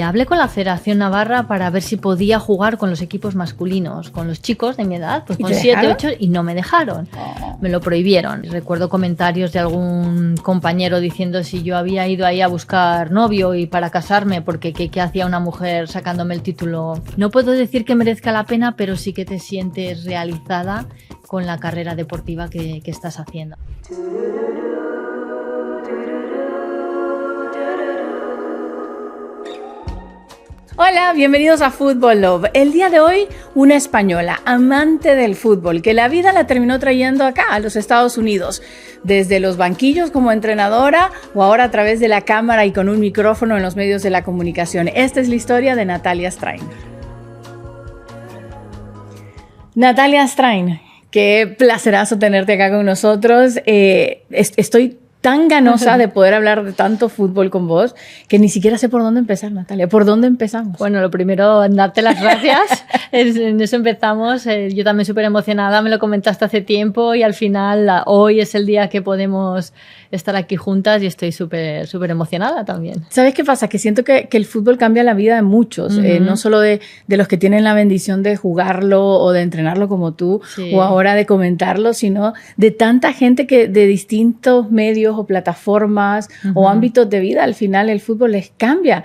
Hablé con la Federación Navarra para ver si podía jugar con los equipos masculinos, con los chicos de mi edad, pues con 7, 8, y no me dejaron. Me lo prohibieron. Recuerdo comentarios de algún compañero diciendo si yo había ido ahí a buscar novio y para casarme, porque ¿qué hacía una mujer sacándome el título? No puedo decir que merezca la pena, pero sí que te sientes realizada con la carrera deportiva que estás haciendo. Hola, bienvenidos a Football Love. El día de hoy, una española, amante del fútbol, que la vida la terminó trayendo acá, a los Estados Unidos, desde los banquillos como entrenadora o ahora a través de la cámara y con un micrófono en los medios de la comunicación. Esta es la historia de Natalia Strain. Natalia Strain, qué placerazo tenerte acá con nosotros. Estoy tan ganosa de poder hablar de tanto fútbol con vos que ni siquiera sé por dónde empezar, Natalia. ¿Por dónde empezamos? Bueno, lo primero, darte las gracias. En eso empezamos. Yo también súper emocionada, me lo comentaste hace tiempo y al final hoy es el día que podemos estar aquí juntas y estoy súper emocionada también. ¿Sabes qué pasa? Que siento que el fútbol cambia la vida de muchos, no solo de los que tienen la bendición de jugarlo o de entrenarlo como tú, sí, o ahora de comentarlo, sino de tanta gente que de distintos medios o plataformas o ámbitos de vida, al final el fútbol les cambia.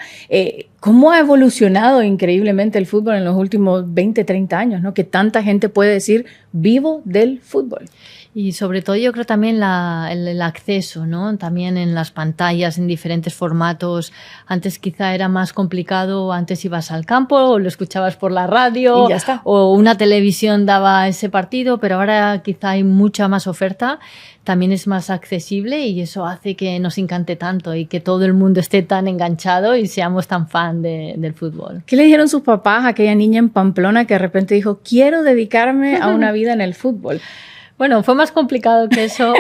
¿Cómo ha evolucionado increíblemente el fútbol en los últimos 20, 30 años, ¿no? Que tanta gente puede decir, vivo del fútbol. Y sobre todo yo creo también el acceso, ¿no? También en las pantallas, en diferentes formatos. Antes quizá era más complicado, antes ibas al campo o lo escuchabas por la radio y ya está, o una televisión daba ese partido, pero ahora quizá hay mucha más oferta, también es más accesible y eso hace que nos encante tanto y que todo el mundo esté tan enganchado y seamos tan fan del fútbol. ¿Qué le dijeron sus papás a aquella niña en Pamplona que de repente dijo, quiero dedicarme a una vida en el fútbol? Bueno, fue más complicado que eso.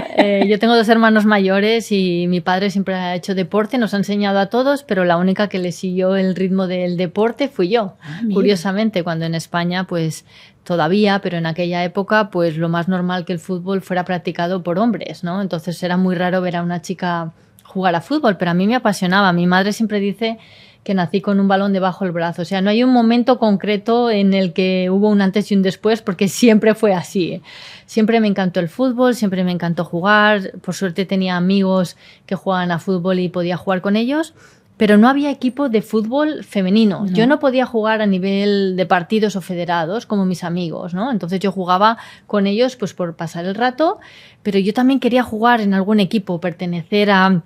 Yo tengo 2 hermanos mayores y mi padre siempre ha hecho deporte, nos ha enseñado a todos, pero la única que le siguió el ritmo del deporte fui yo. Curiosamente, cuando en España, pues todavía, pero en aquella época, pues lo más normal que el fútbol fuera practicado por hombres, ¿no? Entonces era muy raro ver a una chica jugar a fútbol, pero a mí me apasionaba. Mi madre siempre dice que nací con un balón debajo del brazo. O sea, no hay un momento concreto en el que hubo un antes y un después, porque siempre fue así. Siempre me encantó el fútbol, siempre me encantó jugar. Por suerte tenía amigos que jugaban a fútbol y podía jugar con ellos, pero no había equipo de fútbol femenino. No. Yo no podía jugar a nivel de partidos o federados como mis amigos, ¿no? Entonces yo jugaba con ellos pues por pasar el rato, pero yo también quería jugar en algún equipo, pertenecer a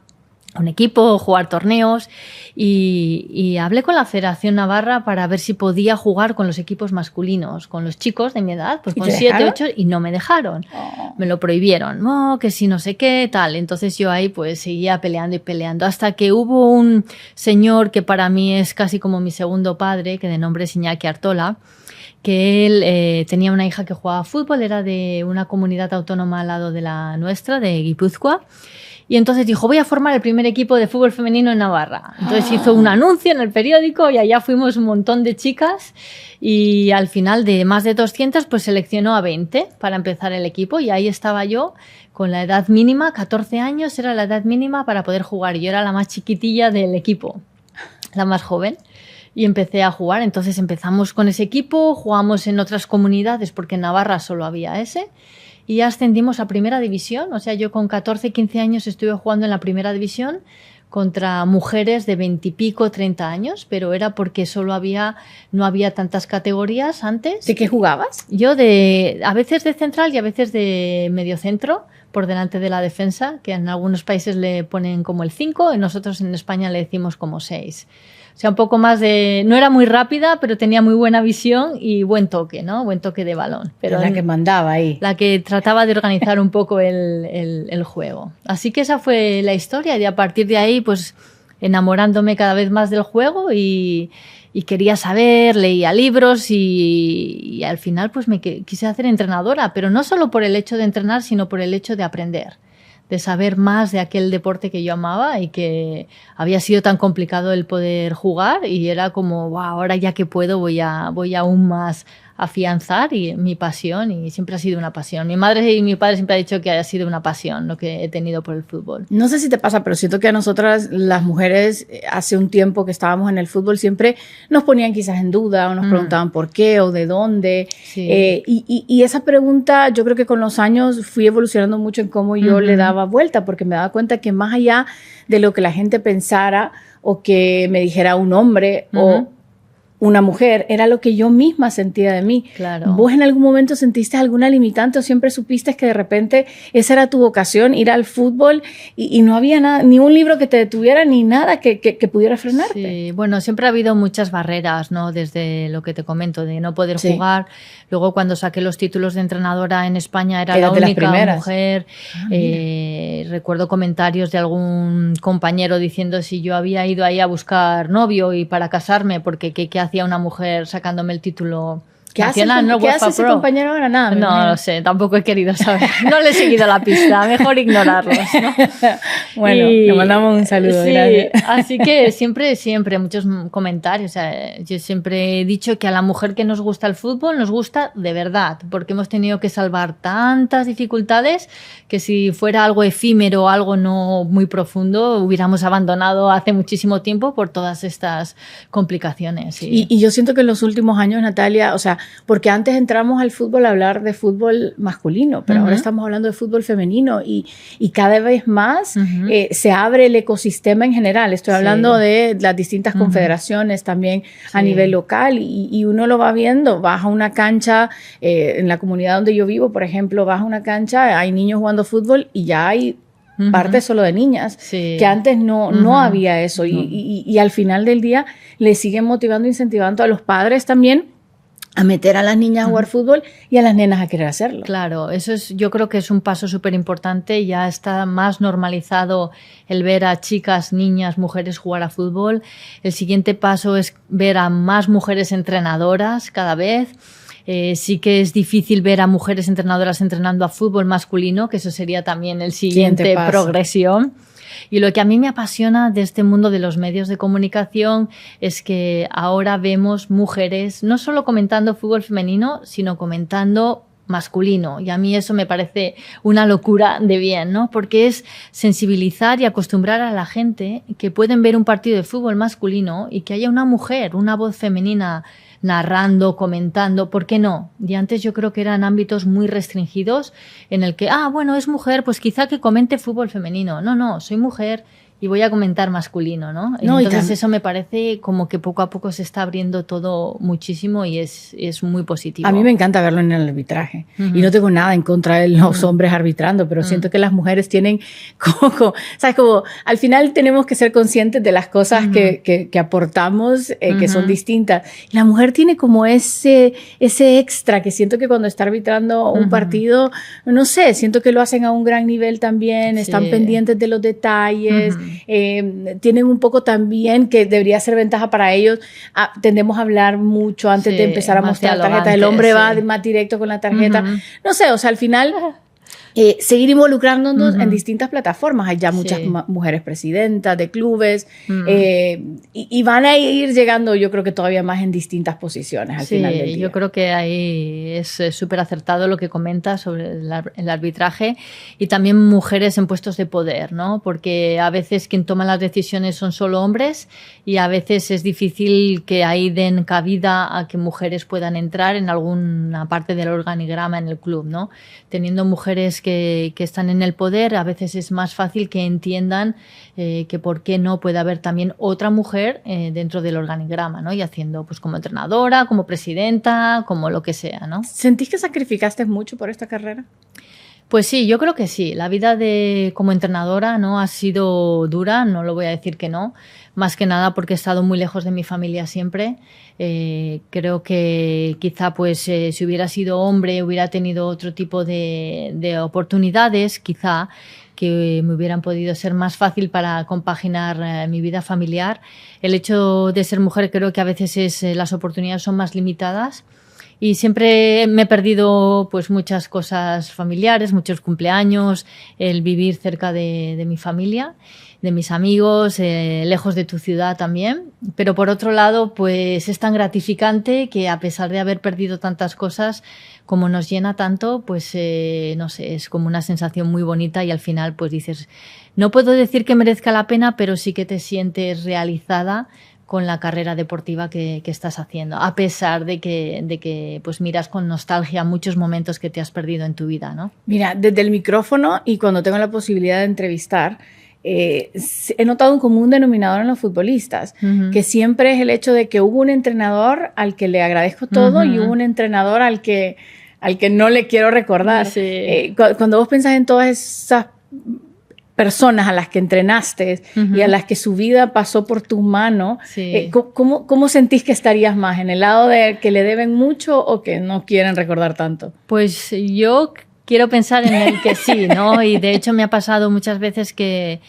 un equipo, jugar torneos y hablé con la Federación Navarra para ver si podía jugar con los equipos masculinos, con los chicos de mi edad, pues con 7, 8 y no me dejaron. Me lo prohibieron, no, que si no sé qué, tal. Entonces yo ahí pues seguía peleando y peleando hasta que hubo un señor que para mí es casi como mi segundo padre, que de nombre es Iñaki Artola, que él tenía una hija que jugaba fútbol, era de una comunidad autónoma al lado de la nuestra, de Guipúzcoa. Y entonces dijo, voy a formar el primer equipo de fútbol femenino en Navarra. Entonces hizo un anuncio en el periódico y allá fuimos un montón de chicas y al final de más de 200 pues seleccionó a 20 para empezar el equipo y ahí estaba yo con la edad mínima, 14 años era la edad mínima para poder jugar. Yo era la más chiquitilla del equipo, la más joven. Y empecé a jugar, entonces empezamos con ese equipo, jugamos en otras comunidades porque en Navarra solo había ese. Y ascendimos a primera división, o sea, yo con 14, 15 años estuve jugando en la primera división contra mujeres de 20 y pico, 30 años, pero era porque no había tantas categorías antes. ¿De qué jugabas? Yo a veces de central y a veces de mediocentro, por delante de la defensa, que en algunos países le ponen como el 5 y nosotros en España le decimos como 6. O sea, un poco más no era muy rápida, pero tenía muy buena visión y buen toque, ¿no? Buen toque de balón. Pero la que mandaba ahí. La que trataba de organizar un poco el juego. Así que esa fue la historia y a partir de ahí, pues, enamorándome cada vez más del juego y quería saber, leía libros y al final, pues, me quise hacer entrenadora, pero no solo por el hecho de entrenar, sino por el hecho de aprender, de saber más de aquel deporte que yo amaba y que había sido tan complicado el poder jugar y era como, wow, ahora ya que puedo voy aún más afianzar mi pasión, y siempre ha sido una pasión. Mi madre y mi padre siempre han dicho que ha sido una pasión lo que he tenido por el fútbol. No sé si te pasa, pero siento que a nosotras, las mujeres, hace un tiempo que estábamos en el fútbol, siempre nos ponían quizás en duda o nos preguntaban por qué o de dónde. Sí. Y esa pregunta, yo creo que con los años fui evolucionando mucho en cómo yo le daba vuelta, porque me daba cuenta que más allá de lo que la gente pensara o que me dijera un hombre o una mujer, era lo que yo misma sentía de mí. Claro. ¿Vos en algún momento sentiste alguna limitante o siempre supiste que de repente esa era tu vocación, ir al fútbol y no había nada, ni un libro que te detuviera, ni nada que pudiera frenarte? Sí, bueno, siempre ha habido muchas barreras, ¿no? Desde lo que te comento, de no poder jugar. Luego, cuando saqué los títulos de entrenadora en España, era la única mujer. Recuerdo comentarios de algún compañero diciendo si yo había ido ahí a buscar novio y para casarme, porque ¿qué hacía una mujer sacándome el título nacional? ¿Qué hace ese compañero ahora? Nada. No lo sé, tampoco he querido saber. No le he seguido la pista, mejor ignorarlos, ¿no? Bueno, le mandamos un saludo. Sí, gracias. Así que siempre muchos comentarios. O sea, yo siempre he dicho que a la mujer que nos gusta el fútbol nos gusta de verdad, porque hemos tenido que salvar tantas dificultades que si fuera algo efímero, algo no muy profundo, hubiéramos abandonado hace muchísimo tiempo por todas estas complicaciones. Sí. Y yo siento que en los últimos años, Natalia, o sea, porque antes entramos al fútbol a hablar de fútbol masculino, pero ahora estamos hablando de fútbol femenino y cada vez más se abre el ecosistema en general. Estoy hablando de las distintas confederaciones también a nivel local y uno lo va viendo. Vas a una cancha, en la comunidad donde yo vivo, por ejemplo, vas a una cancha, hay niños jugando fútbol y ya hay parte solo de niñas, que antes no había eso. Y al final del día le siguen motivando, incentivando a los padres también a meter a las niñas a jugar fútbol y a las nenas a querer hacerlo. Claro, yo creo que es un paso súper importante. Ya está más normalizado el ver a chicas, niñas, mujeres jugar a fútbol. El siguiente paso es ver a más mujeres entrenadoras cada vez. Sí que es difícil ver a mujeres entrenadoras entrenando a fútbol masculino, que eso sería también el siguiente progresión. Y lo que a mí me apasiona de este mundo de los medios de comunicación es que ahora vemos mujeres no solo comentando fútbol femenino, sino comentando masculino. Y a mí eso me parece una locura de bien, ¿no? Porque es sensibilizar y acostumbrar a la gente que pueden ver un partido de fútbol masculino y que haya una mujer, una voz femenina narrando, comentando, ¿por qué no? Y antes yo creo que eran ámbitos muy restringidos en el que, bueno, es mujer, pues quizá que comente fútbol femenino. No, soy mujer y voy a comentar masculino, ¿no? Entonces eso me parece como que poco a poco se está abriendo todo muchísimo y es muy positivo. A mí me encanta verlo en el arbitraje y no tengo nada en contra de los hombres arbitrando, pero siento que las mujeres tienen ¿sabes? Como al final tenemos que ser conscientes de las cosas que aportamos, que son distintas. Y la mujer tiene como ese extra que siento que cuando está arbitrando un partido, no sé, siento que lo hacen a un gran nivel también, están pendientes de los detalles. Tienen un poco también, que debería ser ventaja para ellos, tendemos a hablar mucho antes de empezar a mostrar tarjetas, el hombre va más directo con la tarjeta, no sé, o sea, al final seguir involucrándonos en distintas plataformas. Hay ya muchas mujeres presidentas de clubes y van a ir llegando, yo creo que todavía más en distintas posiciones al final del día. Yo creo que ahí es súper acertado lo que comentas sobre el arbitraje y también mujeres en puestos de poder, ¿no? Porque a veces quien toma las decisiones son solo hombres y a veces es difícil que ahí den cabida a que mujeres puedan entrar en alguna parte del organigrama en el club, ¿no? Teniendo mujeres que están en el poder, a veces es más fácil que entiendan que por qué no puede haber también otra mujer dentro del organigrama, ¿no? Y haciendo pues como entrenadora, como presidenta, como lo que sea, ¿no? ¿Sentís que sacrificaste mucho por esta carrera? Pues sí, yo creo que sí. La vida como entrenadora no ha sido dura, no lo voy a decir que no, más que nada porque he estado muy lejos de mi familia siempre. Creo que quizá pues si hubiera sido hombre hubiera tenido otro tipo de oportunidades, quizá que me hubieran podido ser más fácil para compaginar mi vida familiar. El hecho de ser mujer creo que a veces las oportunidades son más limitadas. Y siempre me he perdido pues muchas cosas familiares, muchos cumpleaños, el vivir cerca de mi familia. de mis amigos, lejos de tu ciudad también. Pero por otro lado, pues es tan gratificante que a pesar de haber perdido tantas cosas, como nos llena tanto, pues no sé, es como una sensación muy bonita y al final pues dices, no puedo decir que merezca la pena, pero sí que te sientes realizada con la carrera deportiva que estás haciendo, a pesar de que pues miras con nostalgia muchos momentos que te has perdido en tu vida, ¿no? Mira, desde el micrófono y cuando tengo la posibilidad de entrevistar, he notado un común denominador en los futbolistas, que siempre es el hecho de que hubo un entrenador al que le agradezco todo y hubo un entrenador al que no le quiero recordar. Sí. Cuando vos pensás en todas esas personas a las que entrenaste y a las que su vida pasó por tu mano, sí. ¿Cómo sentís que estarías más? ¿En el lado de que le deben mucho o que no quieren recordar tanto? Pues yo quiero pensar en el que sí, ¿no? Y de hecho me ha pasado muchas veces que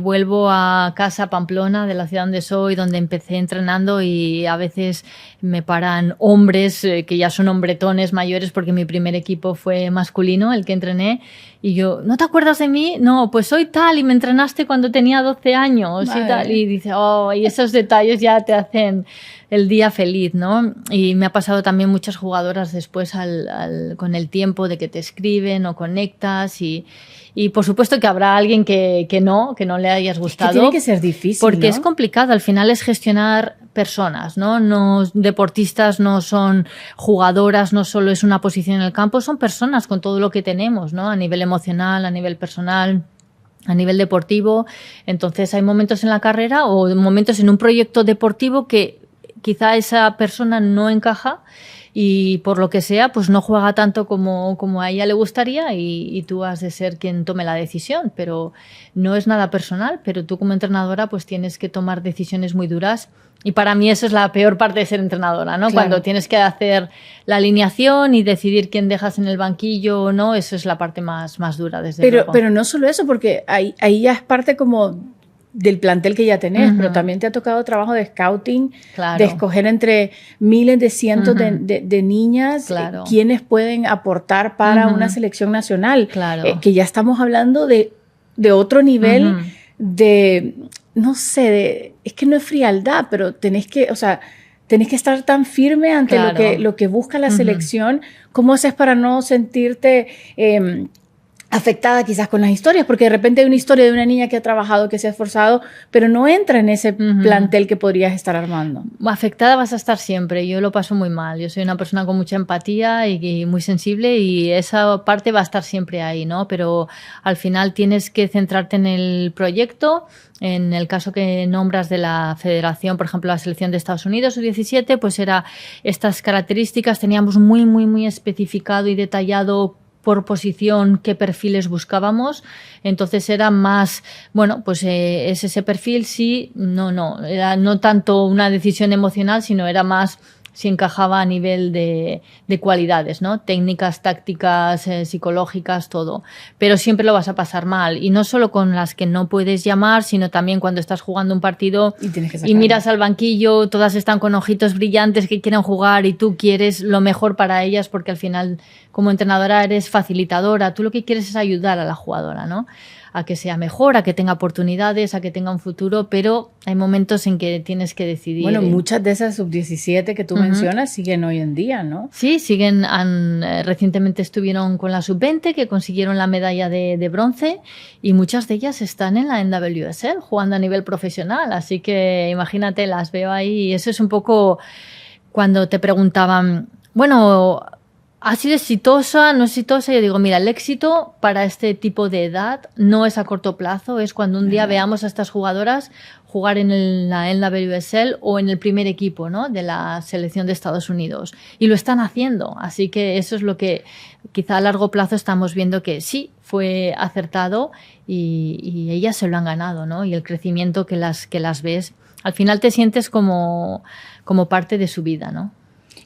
vuelvo a casa, Pamplona, de la ciudad donde soy, donde empecé entrenando, y a veces me paran hombres que ya son hombretones mayores, porque mi primer equipo fue masculino, el que entrené, y yo, ¿no te acuerdas de mí? No, pues soy tal y me entrenaste cuando tenía 12 años y tal. Y dice, oh, y esos detalles ya te hacen el día feliz, ¿no? Y me ha pasado también muchas jugadoras después con el tiempo de que te escriben o conectas y por supuesto que habrá alguien que no le hayas gustado. Es que tiene que ser difícil, porque ¿no? es complicado. Al final es gestionar personas, ¿no? No deportistas, no son jugadoras, no solo es una posición en el campo, son personas con todo lo que tenemos, ¿no? A nivel emocional, a nivel personal, a nivel deportivo. Entonces hay momentos en la carrera o momentos en un proyecto deportivo que quizá esa persona no encaja y por lo que sea, pues no juega tanto como a ella le gustaría y tú has de ser quien tome la decisión, pero no es nada personal, pero tú como entrenadora pues tienes que tomar decisiones muy duras y para mí eso es la peor parte de ser entrenadora, ¿no? Claro. Cuando tienes que hacer la alineación y decidir quién dejas en el banquillo o no, eso es la parte más dura, desde luego. Pero no solo eso, porque ahí ya es parte como del plantel que ya tenés, pero también te ha tocado trabajo de scouting, claro, de escoger entre miles de cientos de niñas, claro, quienes pueden aportar para una selección nacional, claro, que ya estamos hablando de otro nivel de, no sé, es que no es frialdad, pero tenés que estar tan firme ante claro, lo que busca la selección. ¿Cómo haces para no sentirte afectada quizás con las historias? Porque de repente hay una historia de una niña que ha trabajado, que se ha esforzado, pero no entra en ese plantel que podrías estar armando. Afectada vas a estar siempre. Yo lo paso muy mal. Yo soy una persona con mucha empatía y muy sensible y esa parte va a estar siempre ahí, ¿no? Pero al final tienes que centrarte en el proyecto. En el caso que nombras de la federación, por ejemplo, la selección de Estados Unidos, U17, pues era estas características. Teníamos muy especificado y detallado por posición qué perfiles buscábamos, entonces era más, bueno, pues es ese perfil, sí, no, era no tanto una decisión emocional, sino era más si encajaba a nivel de cualidades, ¿no? Técnicas, tácticas, psicológicas, todo. Pero siempre lo vas a pasar mal. Y no solo con las que no puedes llamar, sino también cuando estás jugando un partido y miras al banquillo, todas están con ojitos brillantes que quieren jugar y tú quieres lo mejor para ellas porque al final, como entrenadora, eres facilitadora. Tú lo que quieres es ayudar a la jugadora, ¿no? A que sea mejor, a que tenga oportunidades, a que tenga un futuro, pero hay momentos en que tienes que decidir. Bueno, muchas de esas sub-17 que tú mencionas siguen hoy en día, ¿no? Sí, siguen. Recientemente estuvieron con la sub-20, que consiguieron la medalla de bronce, y muchas de ellas están en la NWSL, jugando a nivel profesional, así que imagínate, las veo ahí, y eso es un poco cuando te preguntaban, bueno, ¿ha sido exitosa, no exitosa? Yo digo, mira, el éxito para este tipo de edad no es a corto plazo, es cuando un día veamos a estas jugadoras jugar en la NWSL o en el primer equipo, ¿no?, de la selección de Estados Unidos. Y lo están haciendo, así que eso es lo que quizá a largo plazo estamos viendo que sí, fue acertado y ellas se lo han ganado, ¿no? Y el crecimiento que las ves, al final te sientes como parte de su vida, ¿no?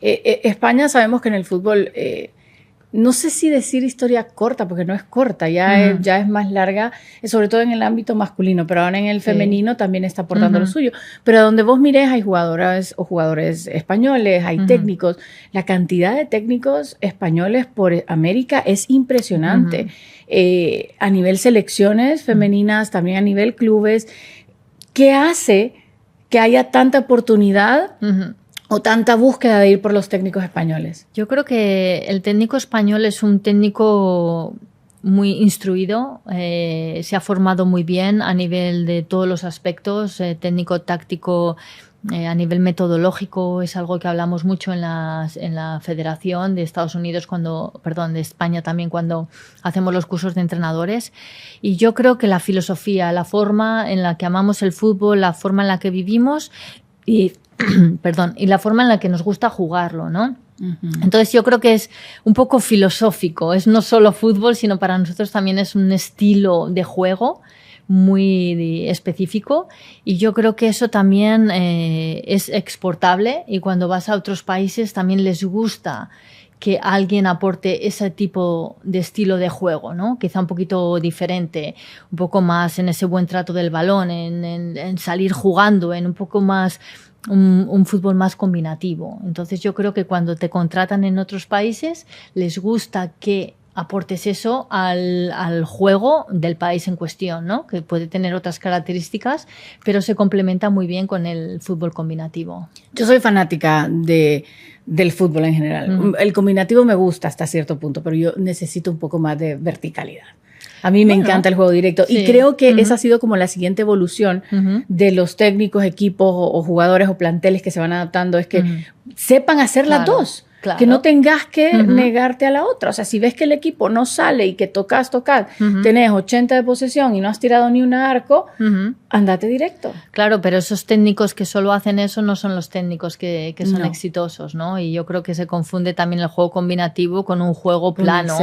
España sabemos que en el fútbol no sé si decir historia corta, porque no es corta, ya es más larga, sobre todo en el ámbito masculino, pero ahora en el femenino también está aportando lo suyo. Pero a donde vos mires hay jugadoras o jugadores españoles, hay técnicos. La cantidad de técnicos españoles por América es impresionante. A nivel selecciones femeninas, también a nivel clubes. ¿Qué hace que haya tanta oportunidad o tanta búsqueda de ir por los técnicos españoles? Yo creo que el técnico español es un técnico muy instruido, se ha formado muy bien a nivel de todos los aspectos, técnico, táctico, a nivel metodológico. Es algo que hablamos mucho en la Federación de Estados Unidos, de España también, cuando hacemos los cursos de entrenadores. Y yo creo que la filosofía, la forma en la que amamos el fútbol, la forma en la que vivimos y la forma en la que nos gusta jugarlo, ¿no? Entonces yo creo que es un poco filosófico, es no solo fútbol, sino para nosotros también es un estilo de juego muy específico, y yo creo que eso también es exportable, y cuando vas a otros países también les gusta que alguien aporte ese tipo de estilo de juego, ¿no? Quizá un poquito diferente, un poco más en ese buen trato del balón, en salir jugando, en un poco más un fútbol más combinativo. Entonces yo creo que cuando te contratan en otros países les gusta que aportes eso al juego del país en cuestión, ¿no? Que puede tener otras características, pero se complementa muy bien con el fútbol combinativo. Yo soy fanática del fútbol en general. El combinativo me gusta hasta cierto punto, pero yo necesito un poco más de verticalidad. A mí me encanta el juego directo, y creo que esa ha sido como la siguiente evolución de los técnicos, equipos o jugadores o planteles que se van adaptando, es que sepan hacer las dos. Claro. Que no tengas que negarte a la otra. O sea, si ves que el equipo no sale y que tocas, tenés 80 de posesión y no has tirado ni un arco, andate directo. Claro, pero esos técnicos que solo hacen eso no son los técnicos que son exitosos, ¿no? Y yo creo que se confunde también el juego combinativo con un juego plano,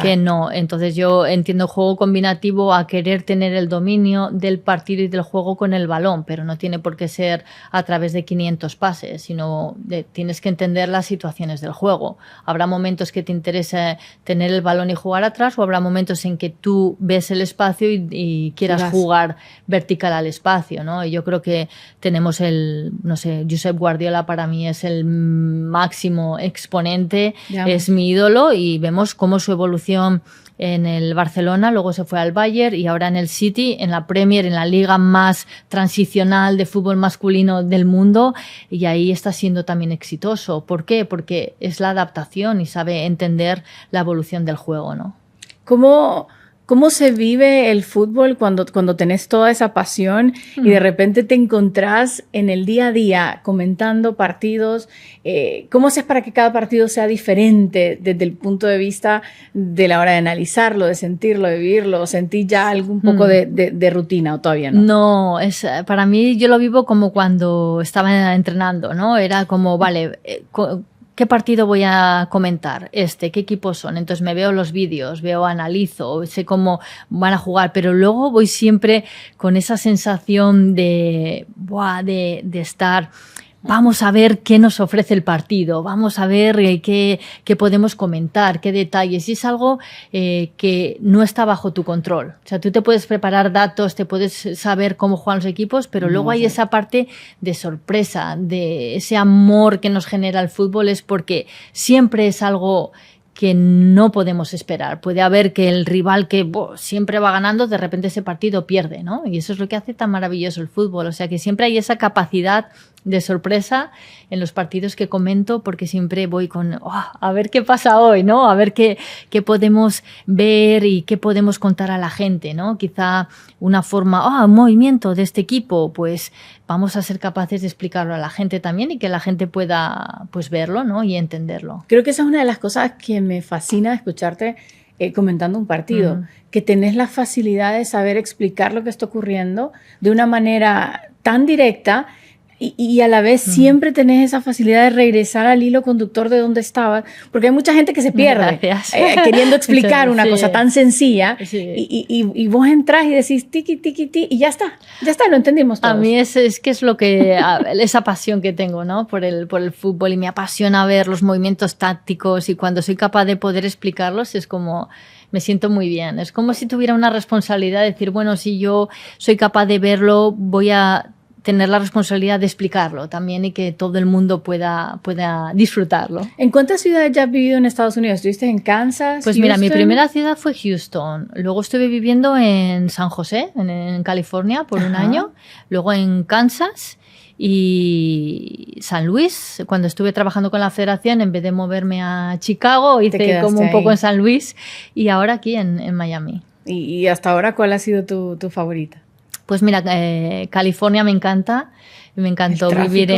que no. Entonces yo entiendo juego combinativo a querer tener el dominio del partido y del juego con el balón, pero no tiene por qué ser a través de 500 pases, sino tienes que entender la situación del juego. Habrá momentos que te interesa tener el balón y jugar atrás, o habrá momentos en que tú ves el espacio y quieras jugar vertical al espacio, ¿no? Y yo creo que tenemos Josep Guardiola para mí es el máximo exponente, es mi ídolo, y vemos cómo su evolución en el Barcelona, luego se fue al Bayern y ahora en el City, en la Premier, en la liga más transicional de fútbol masculino del mundo, y ahí está siendo también exitoso. ¿Por qué? Porque es la adaptación y sabe entender la evolución del juego, ¿no? ¿Cómo se vive el fútbol cuando tenés toda esa pasión y de repente te encontrás en el día a día comentando partidos? ¿Cómo haces para que cada partido sea diferente desde el punto de vista de la hora de analizarlo, de sentirlo, de vivirlo? ¿Sentís ya algún poco de rutina o todavía no? No, para mí yo lo vivo como cuando estaba entrenando, ¿no? Era como, vale, ¿qué partido voy a comentar? ¿Qué equipos son? Entonces me veo los vídeos, analizo, sé cómo van a jugar, pero luego voy siempre con esa sensación de estar... Vamos a ver qué nos ofrece el partido, vamos a ver qué podemos comentar, qué detalles. Y es algo que no está bajo tu control. O sea, tú te puedes preparar datos, te puedes saber cómo juegan los equipos, pero luego hay esa parte de sorpresa, de ese amor que nos genera el fútbol, es porque siempre es algo que no podemos esperar. Puede haber que el rival que siempre va ganando, de repente ese partido pierde, ¿no? Y eso es lo que hace tan maravilloso el fútbol. O sea, que siempre hay esa capacidad de sorpresa en los partidos que comento, porque siempre voy con a ver qué pasa hoy, ¿no? A ver qué podemos ver y qué podemos contar a la gente, ¿no? Quizá una forma, un movimiento de este equipo, pues vamos a ser capaces de explicarlo a la gente también y que la gente pueda pues verlo, ¿no? Y entenderlo. Creo que esa es una de las cosas que me fascina escucharte comentando un partido, que tenés la facilidad de saber explicar lo que está ocurriendo de una manera tan directa Y a la vez siempre tenés esa facilidad de regresar al hilo conductor de donde estabas, porque hay mucha gente que se pierde queriendo explicar una cosa tan sencilla y vos entrás y decís tiqui, tiqui, tiqui y ya está, lo entendimos todos. A mí es que es lo que, esa pasión que tengo, ¿no? Por el fútbol, y me apasiona ver los movimientos tácticos, y cuando soy capaz de poder explicarlos es como... Me siento muy bien. Es como si tuviera una responsabilidad de decir, bueno, si yo soy capaz de verlo, voy a tener la responsabilidad de explicarlo también, y que todo el mundo pueda disfrutarlo. ¿En cuántas ciudades ya has vivido en Estados Unidos? ¿Estuviste en Kansas? Pues Houston? Mira, mi primera ciudad fue Houston. Luego estuve viviendo en San José, en California, por un año. Luego en Kansas y San Luis. Cuando estuve trabajando con la federación, en vez de moverme a Chicago, hice como un poco en San Luis, y ahora aquí en Miami. ¿Y hasta ahora cuál ha sido tu favorita? Pues mira, California me encanta. Me encantó vivir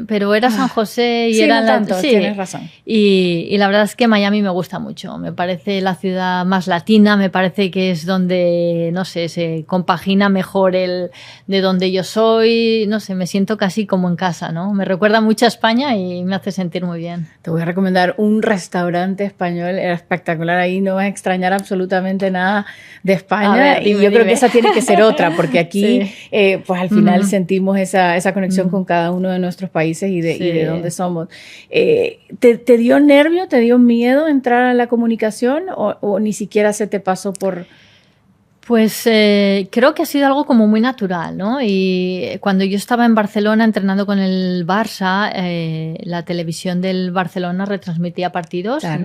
pero era San José y era no tanto, tienes razón. Y la verdad es que Miami me gusta mucho. Me parece la ciudad más latina, me parece que es donde, no sé, se compagina mejor de donde yo soy. No sé, me siento casi como en casa, ¿no? Me recuerda mucho a España y me hace sentir muy bien. Te voy a recomendar un restaurante español, era espectacular. Ahí no vas a extrañar absolutamente nada de España. Ver, dime. Creo que esa tiene que ser otra, porque aquí pues al final sentimos esa conexión con cada uno de nuestros países y de dónde somos. ¿Te dio nervio, te dio miedo entrar a la comunicación o ni siquiera se te pasó por...? Pues creo que ha sido algo como muy natural, ¿no? Y cuando yo estaba en Barcelona entrenando con el Barça, la televisión del Barcelona retransmitía partidos, claro.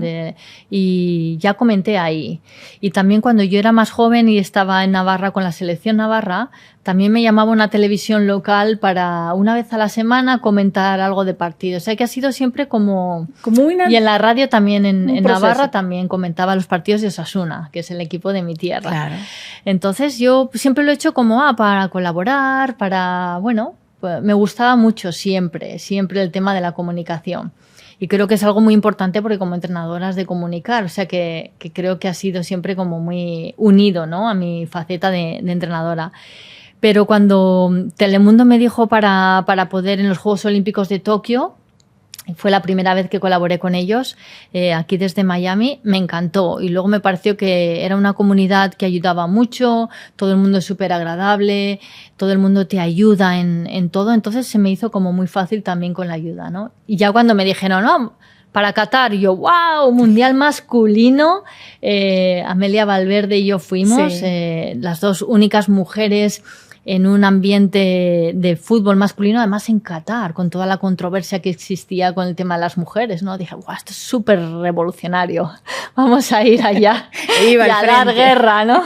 Y ya comenté ahí. Y también cuando yo era más joven y estaba en Navarra con la selección navarra, también me llamaba una televisión local para una vez a la semana comentar algo de partidos. O sea que ha sido siempre como y en la radio también en Navarra también comentaba los partidos de Osasuna, que es el equipo de mi tierra. Claro. Entonces yo siempre lo he hecho como para colaborar, bueno, pues me gustaba mucho siempre el tema de la comunicación. Y creo que es algo muy importante porque como entrenadora has de comunicar, o sea que creo que ha sido siempre como muy unido, ¿no? A mi faceta de entrenadora. Pero cuando Telemundo me dijo para poder en los Juegos Olímpicos de Tokio, fue la primera vez que colaboré con ellos, aquí desde Miami, me encantó. Y luego me pareció que era una comunidad que ayudaba mucho, todo el mundo es súper agradable, todo el mundo te ayuda en todo. Entonces se me hizo como muy fácil también con la ayuda, ¿no? Y ya cuando me dijeron, no, para Qatar, yo, wow, mundial masculino, Amelia Valverde y yo fuimos, las dos únicas mujeres en un ambiente de fútbol masculino, además en Qatar, con toda la controversia que existía con el tema de las mujeres, ¿no? Dije, guau, esto es súper revolucionario, vamos a ir allá y a dar guerra, ¿no?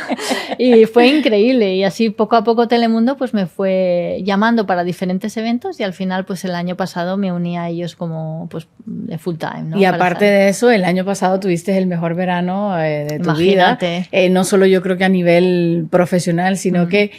Y fue increíble, y así poco a poco Telemundo pues me fue llamando para diferentes eventos, y al final pues el año pasado me uní a ellos como pues de full time, ¿no? Y aparte de eso, el año pasado tuviste el mejor verano de tu vida. No solo yo creo que a nivel profesional, sino que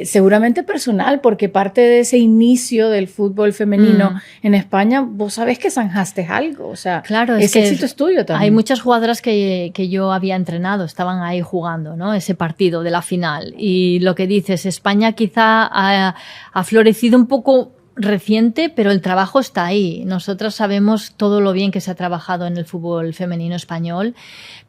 seguramente personal, porque parte de ese inicio del fútbol femenino en España, vos sabés que zanjaste algo, o sea, claro, ese éxito es tuyo también. Hay muchas jugadoras que yo había entrenado, estaban ahí jugando, ¿no? Ese partido de la final. Y lo que dices, España quizá ha florecido un poco reciente, pero el trabajo está ahí. Nosotras sabemos todo lo bien que se ha trabajado en el fútbol femenino español,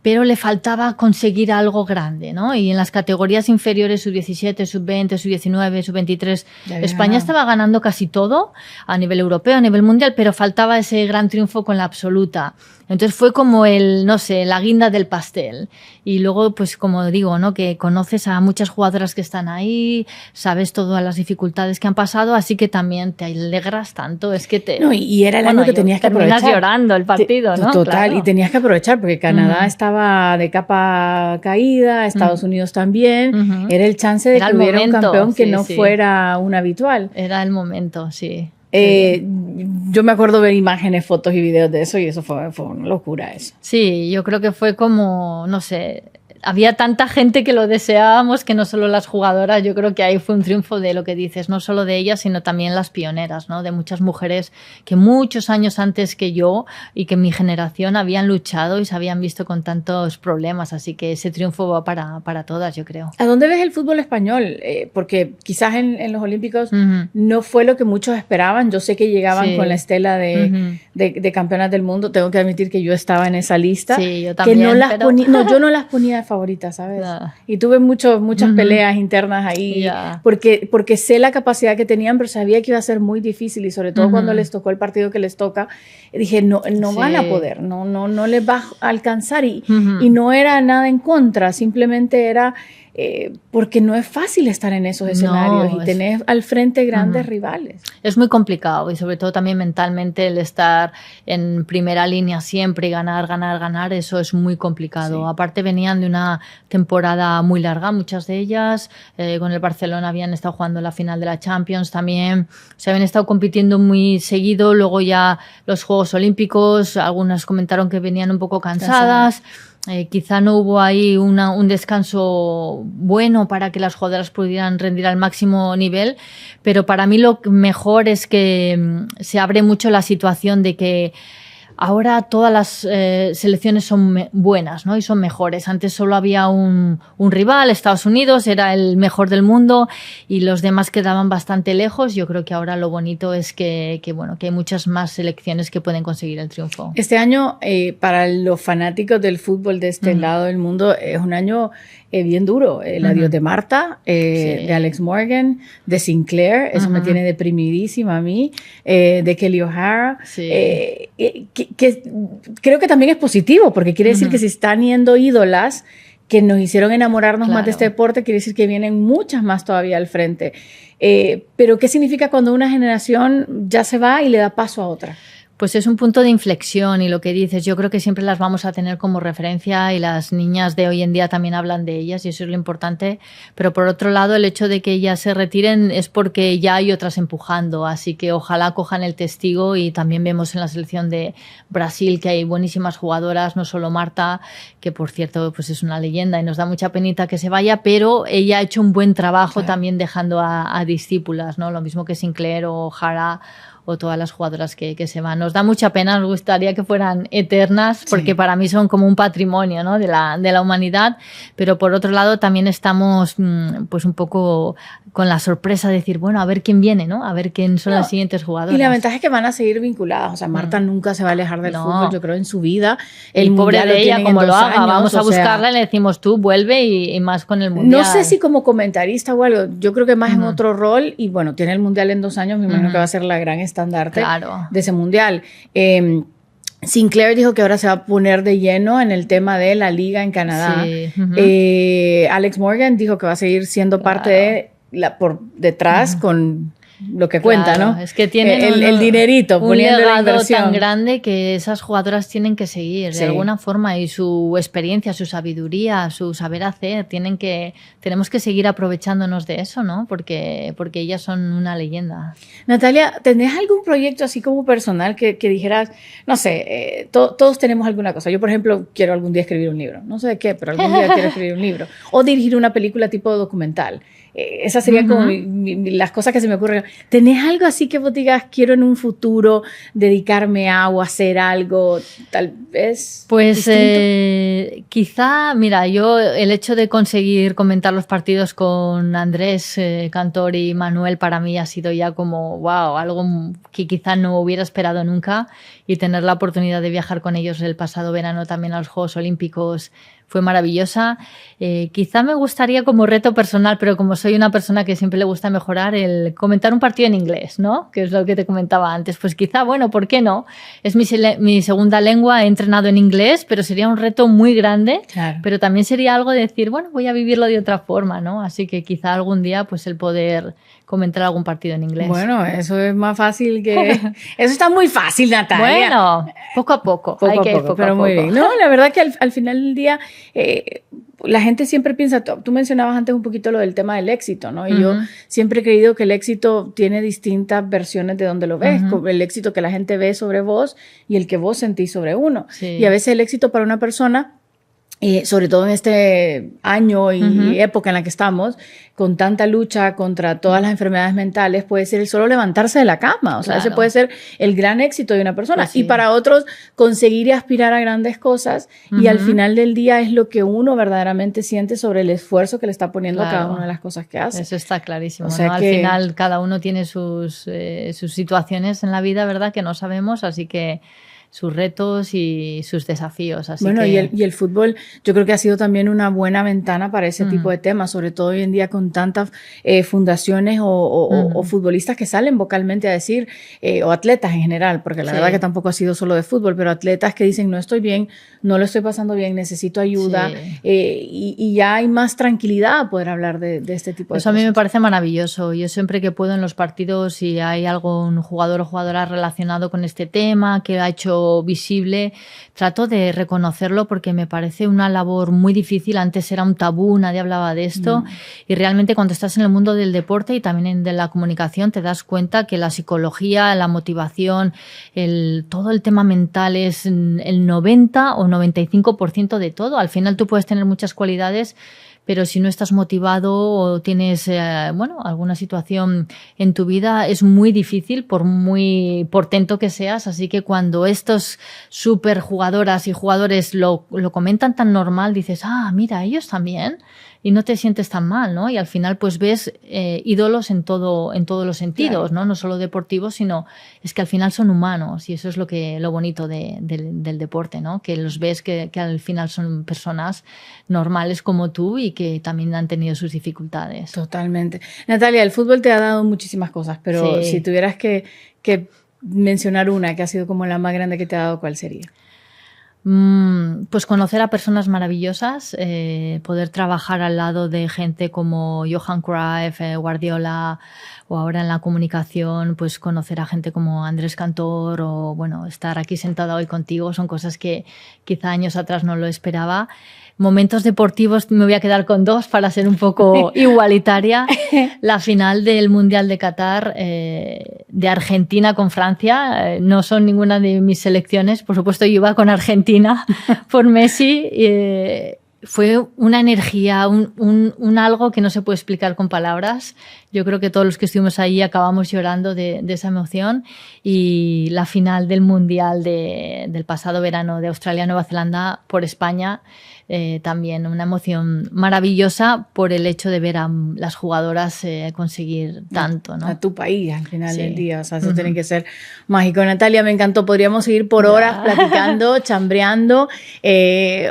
pero le faltaba conseguir algo grande, ¿no? Y en las categorías inferiores, sub-17, sub-20, sub-19, sub-23, España estaba ganando casi todo a nivel europeo, a nivel mundial, pero faltaba ese gran triunfo con la absoluta. Entonces fue como no sé, la guinda del pastel. Y luego, pues como digo, ¿no? Que conoces a muchas jugadoras que están ahí, sabes todas las dificultades que han pasado, así que también te alegras tanto. Es que y era el año que tenías que aprovechar. Terminas llorando el partido, ¿no? Total, claro. Y tenías que aprovechar porque Canadá estaba de capa caída, Estados Unidos también. Era el chance de que hubiera un campeón que no fuera un habitual. Era el momento, sí. Yo me acuerdo ver imágenes, fotos y videos de eso, y eso fue una locura eso. Sí, yo creo que fue como, no sé, había tanta gente que lo deseábamos, que no solo las jugadoras. Yo creo que ahí fue un triunfo de lo que dices, no solo de ellas, sino también las pioneras, ¿no? De muchas mujeres que muchos años antes que yo y que mi generación habían luchado y se habían visto con tantos problemas. Así que ese triunfo va para todas, yo creo. ¿A dónde ves el fútbol español? Porque quizás en los Olímpicos no fue lo que muchos esperaban. Yo sé que llegaban con la estela de campeonas del mundo. Tengo que admitir que yo estaba en esa lista. Sí, yo también. Que no las ponía, yo no las ponía de favoritas, ¿sabes? No. Y tuve muchas peleas internas ahí, porque sé la capacidad que tenían, pero sabía que iba a ser muy difícil, y sobre todo cuando les tocó el partido que les toca, dije, no van a poder, no les va a alcanzar, y no era nada en contra, simplemente era porque no es fácil estar en esos escenarios y tener al frente grandes rivales. Es muy complicado, y sobre todo también mentalmente el estar en primera línea siempre y ganar, eso es muy complicado. Sí. Aparte venían de una temporada muy larga, muchas de ellas, con el Barcelona habían estado jugando la final de la Champions también, se habían estado compitiendo muy seguido, luego ya los Juegos Olímpicos, algunas comentaron que venían un poco cansadas. Quizá no hubo ahí un descanso bueno para que las jugadoras pudieran rendir al máximo nivel, pero para mí lo mejor es que se abre mucho la situación de que ahora todas las selecciones son buenas, ¿no? Y son mejores. Antes solo había un rival, Estados Unidos, era el mejor del mundo, y los demás quedaban bastante lejos. Yo creo que ahora lo bonito es que hay muchas más selecciones que pueden conseguir el triunfo. Este año, para los fanáticos del fútbol de este lado del mundo, es un año bien duro. El adiós de Marta, de Alex Morgan, de Sinclair, eso me tiene deprimidísima a mí, de Kelly O'Hara, que creo que también es positivo, porque quiere decir que si están yendo ídolas que nos hicieron enamorarnos más de este deporte, quiere decir que vienen muchas más todavía al frente. Pero ¿qué significa cuando una generación ya se va y le da paso a otra? Pues es un punto de inflexión, y lo que dices, yo creo que siempre las vamos a tener como referencia, y las niñas de hoy en día también hablan de ellas, y eso es lo importante. Pero por otro lado, el hecho de que ellas se retiren es porque ya hay otras empujando, así que ojalá cojan el testigo. Y también vemos en la selección de Brasil que hay buenísimas jugadoras, no solo Marta, que por cierto pues es una leyenda y nos da mucha penita que se vaya, pero ella ha hecho un buen trabajo también dejando a discípulas, ¿no? Lo mismo que Sinclair o O'Hara o todas las jugadoras que se van. Nos da mucha pena, nos gustaría que fueran eternas, porque para mí son como un patrimonio, ¿no? de la humanidad, pero por otro lado también estamos pues un poco con la sorpresa de decir, bueno, a ver quién viene, ¿no? A ver quién son las siguientes jugadoras. Y la ventaja es que van a seguir vinculadas, o sea, Marta nunca se va a alejar del fútbol, yo creo, en su vida. El pobre de ella, como lo haga, vamos a buscarla y le decimos, tú vuelve, y más con el Mundial. No sé si como comentarista o algo, yo creo que más en otro rol, y bueno, tiene el Mundial en 2 años, me imagino que va a ser la gran estandarte de ese Mundial. Sinclair dijo que ahora se va a poner de lleno en el tema de la liga en Canadá. Sí. Alex Morgan dijo que va a seguir siendo parte de por detrás con lo que cuenta, ¿no? Es que tienen el dinerito, poniendo la inversión tan grande que esas jugadoras tienen que seguir de alguna forma, y su experiencia, su sabiduría, su saber hacer, tenemos que seguir aprovechándonos de eso, ¿no? Porque ellas son una leyenda. Natalia, ¿tenés algún proyecto así como personal que dijeras, no sé, todos tenemos alguna cosa? Yo, por ejemplo, quiero algún día escribir un libro, no sé de qué, pero algún día quiero escribir un libro, o dirigir una película tipo documental. Esas serían como las cosas que se me ocurren. ¿Tenés algo así que vos digas, quiero en un futuro dedicarme a o hacer algo tal vez? Pues quizá, mira, yo el hecho de conseguir comentar los partidos con Andrés Cantor y Manuel, para mí ha sido ya como, wow, algo que quizá no hubiera esperado nunca, y tener la oportunidad de viajar con ellos el pasado verano también a los Juegos Olímpicos fue maravillosa. Quizá me gustaría como reto personal, pero como soy una persona que siempre le gusta mejorar, el comentar un partido en inglés, ¿no? Que es lo que te comentaba antes. Pues quizá, bueno, ¿por qué no? Es mi segunda lengua, he entrenado en inglés, pero sería un reto muy grande. Claro. Pero también sería algo de decir, bueno, voy a vivirlo de otra forma, ¿no? Así que quizá algún día pues el poder comentar algún partido en inglés. Bueno, eso es más fácil que... Eso está muy fácil, Natalia. Bueno, poco a poco. Poco a poco, pero muy bien. No, la verdad que al final del día... la gente siempre piensa, tú mencionabas antes un poquito lo del tema del éxito, ¿no? Y yo siempre he creído que el éxito tiene distintas versiones de donde lo ves, el éxito que la gente ve sobre vos y el que vos sentís sobre uno. Sí. Y a veces el éxito para una persona sobre todo en este año y época en la que estamos, con tanta lucha contra todas las enfermedades mentales, puede ser el solo levantarse de la cama. O sea, ese puede ser el gran éxito de una persona. Pues sí. Y para otros, conseguir y aspirar a grandes cosas. Y al final del día es lo que uno verdaderamente siente sobre el esfuerzo que le está poniendo a cada una de las cosas que hace. Eso está clarísimo. O sea, ¿no? Al final, cada uno tiene sus situaciones en la vida, ¿verdad? Que no sabemos, así que sus retos y sus desafíos. Así bueno, que... y el fútbol yo creo que ha sido también una buena ventana para ese tipo de temas, sobre todo hoy en día con tantas fundaciones o futbolistas que salen vocalmente a decir, o atletas en general, porque la verdad que tampoco ha sido solo de fútbol, pero atletas que dicen no estoy bien, no lo estoy pasando bien, necesito ayuda, y ya hay más tranquilidad a poder hablar de este tipo de cosas. Eso a mí me parece maravilloso. Yo siempre que puedo en los partidos, si hay algún jugador o jugadora relacionado con este tema, que ha hecho visible, trato de reconocerlo porque me parece una labor muy difícil. Antes era un tabú, nadie hablaba de esto y realmente cuando estás en el mundo del deporte y también de la comunicación te das cuenta que la psicología, la motivación, todo el tema mental es el 90 o 95% de todo. Al final tú puedes tener muchas cualidades, pero si no estás motivado o tienes alguna situación en tu vida, es muy difícil por muy portento que seas. Así que cuando estos súper jugadoras y jugadores lo comentan tan normal, dices, mira, ellos también, y no te sientes tan mal, ¿no? Y al final pues ves ídolos en todos los sentidos, claro. No solo deportivos, sino es que al final son humanos y eso es lo bonito del deporte, ¿no? Que los ves que al final son personas normales como tú y que también han tenido sus dificultades. Totalmente. Natalia, el fútbol te ha dado muchísimas cosas, pero si tuvieras que mencionar una que ha sido como la más grande que te ha dado, ¿cuál sería? Pues conocer a personas maravillosas, poder trabajar al lado de gente como Johan Cruyff, Guardiola, o ahora en la comunicación, pues conocer a gente como Andrés Cantor o estar aquí sentada hoy contigo son cosas que quizá años atrás no lo esperaba. Momentos deportivos, me voy a quedar con dos para ser un poco igualitaria. La final del Mundial de Qatar, de Argentina con Francia, no son ninguna de mis selecciones, por supuesto yo iba con Argentina por Messi. Fue una energía, un algo que no se puede explicar con palabras. Yo creo que todos los que estuvimos ahí acabamos llorando de esa emoción. Y la final del Mundial del pasado verano de Australia-Nueva Zelanda por España, también una emoción maravillosa por el hecho de ver a las jugadoras conseguir tanto, ¿no? A tu país al final del día, o sea, eso tiene que ser mágico. Natalia, me encantó, podríamos seguir por horas platicando, chambreando.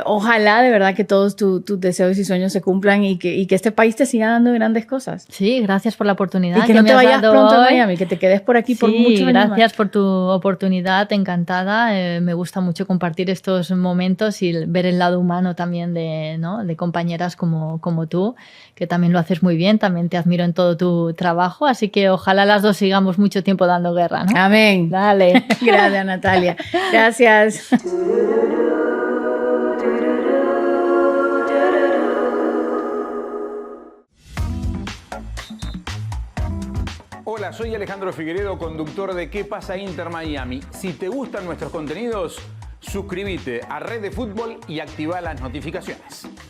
Ojalá de verdad que todos tus deseos y sueños se cumplan y que este país te siga dando grandes cosas. Sí, gracias por la oportunidad. Y que no te vayas pronto a Miami, que te quedes por aquí por mucho años. Gracias por tu oportunidad, encantada. Me gusta mucho compartir estos momentos y ver el lado humano también de compañeras como tú, que también lo haces muy bien, también te admiro en todo tu trabajo, así que ojalá las dos sigamos mucho tiempo dando guerra, ¿no? Amén. Dale. Gracias, Natalia. Gracias. Hola, soy Alejandro Figueredo, conductor de ¿Qué pasa Inter Miami? Si te gustan nuestros contenidos, suscríbete a Red de Fútbol y activa las notificaciones.